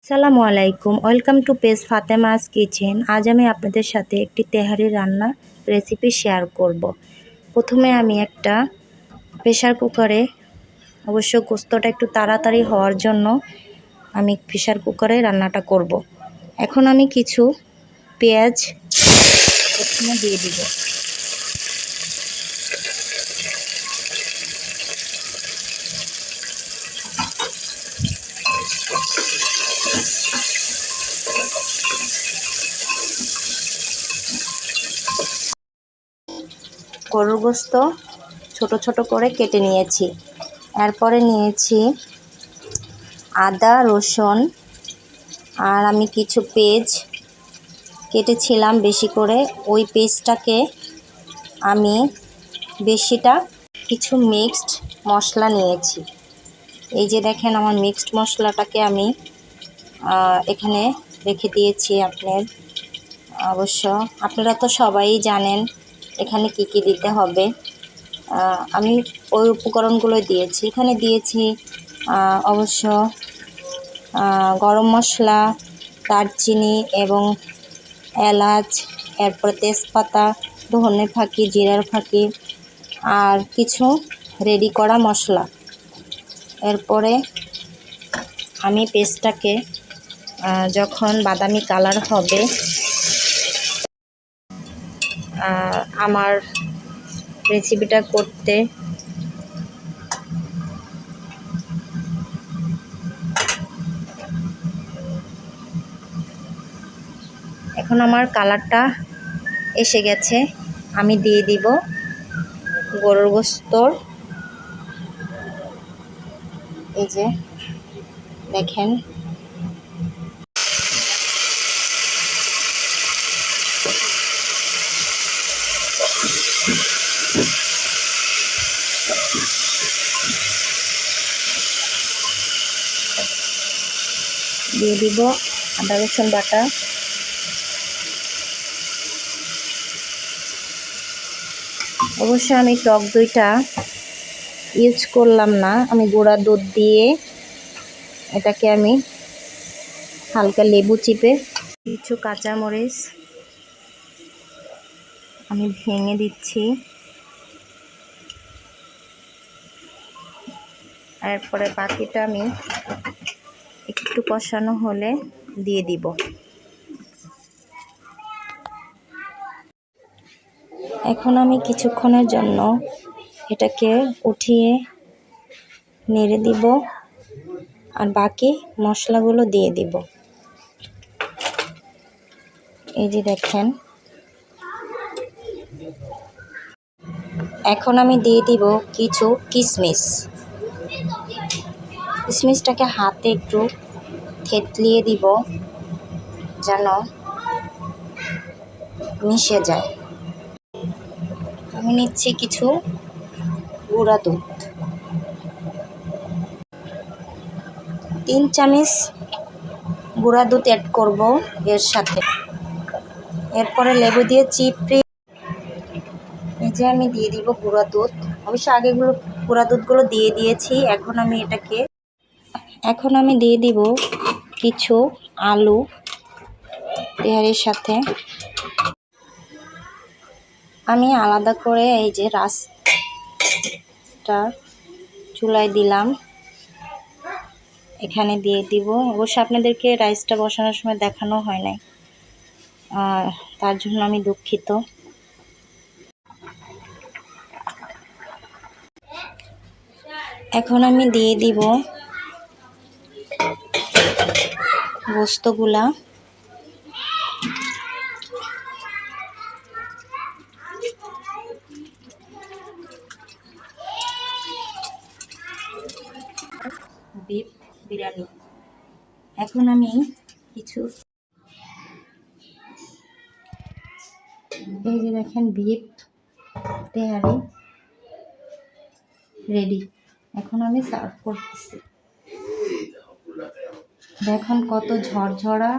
আসসালামু আলাইকুম, welcome to page Fatema's kitchen. আজ আমি আপনাদের সাথে একটি তেহারি রান্নার রেসিপি শেয়ার করব। প্রথমে আমি একটা প্রেশার কুকারে, অবশ্য গোস্তটা একটু তাড়াতাড়ি হওয়ার জন্য আমি প্রেশার কুকারে রান্নাটা করব। এখন আমি কিছু পেঁয়াজ প্রথমে দিয়ে দিব। গরুর গোস্ত ছোট ছোট করে কেটে নিয়েছি। এরপরে নিয়েছি আদা রসুন, আর আমি কিছু পেঁয়াজ কেটেছিলাম বেশি করে। ওই পেস্টটাকে আমি বেশিটা কিছু মিক্সড মশলা নিয়েছি। এই যে দেখেন, আমার মিক্সড মশলাটাকে আমি এখানে রেখে দিয়েছি। অবশ্য আপনারা তো সবাই জানেন এখানে কি কি দিতে হবে। আমি ওই উপকরণগুলো দিয়েছি। এখানে দিয়েছি অবশ্য গরম মশলা, দারচিনি এবং এলাচ, এরপর তেজপাতা, ধনের ফাঁকি, জিরার ফাঁকি, আর কিছু রেডি করা মশলা। এরপরে আমি পেস্টটাকে যখন বাদামি কালার হবে, আমার রেসিপিটা করতে এখন আমার কালারটা এসে গেছে। আমি দিয়ে দিব গরুর গোস্তর, এই যে দেখেন, দিয়ে দিব আদা রসুন বাটা, অবশ্য আমি টক দইটা ইউজ করলাম না, আমি গুঁড়া দুধ দিয়ে এটাকে আমি হালকা লেবু চিপে, কিছু কাঁচামরিচ আমি ভেঙে দিচ্ছি। এরপরে বাকিটা আমি একটু কষানো হলে দিয়ে দিব। এখন আমি কিছুক্ষণের জন্য এটাকে উঠিয়ে নেড়ে দিব, আর বাকি মশলাগুলো দিয়ে দিব। এই যে দেখেন, এখন আমি দিয়ে দিব কিছু কিশমিশ। কিশমিশটাকে হাতে একটু থেতলিয়ে দিব যেন মিশে যায়। আমি নিচ্ছি কিছু গুঁড়া দুধ, 3 চামচ গুঁড়া দুধ অ্যাড করব এর সাথে। এরপরে লেবু দিয়ে চিপড়ে এই যে আমি দিয়ে দিব গুঁড়া দুধ। অবশ্য আগেগুলো গুঁড়া দুধগুলো দিয়ে দিয়েছি। এখন আমি দিয়ে দিব কিছু আলু তেহারির সাথে। আমি আলাদা করে এই যে রাইসটা চুলায় দিলাম, এখানে দিয়ে দিব। অবশ্য আপনাদেরকে রাইসটা বসানোর সময় দেখানো হয় নাই, তার জন্য আমি দুঃখিত। এখন আমি দিয়ে দিব গোস্তগুলা। বিফ বিরিয়ানি। এখন আমি কিছু, এই যে দেখেন, বিফ তেহারি রেডি। এখন আমি সার্ভ করতেছি। দেখুন কত ঝরঝরা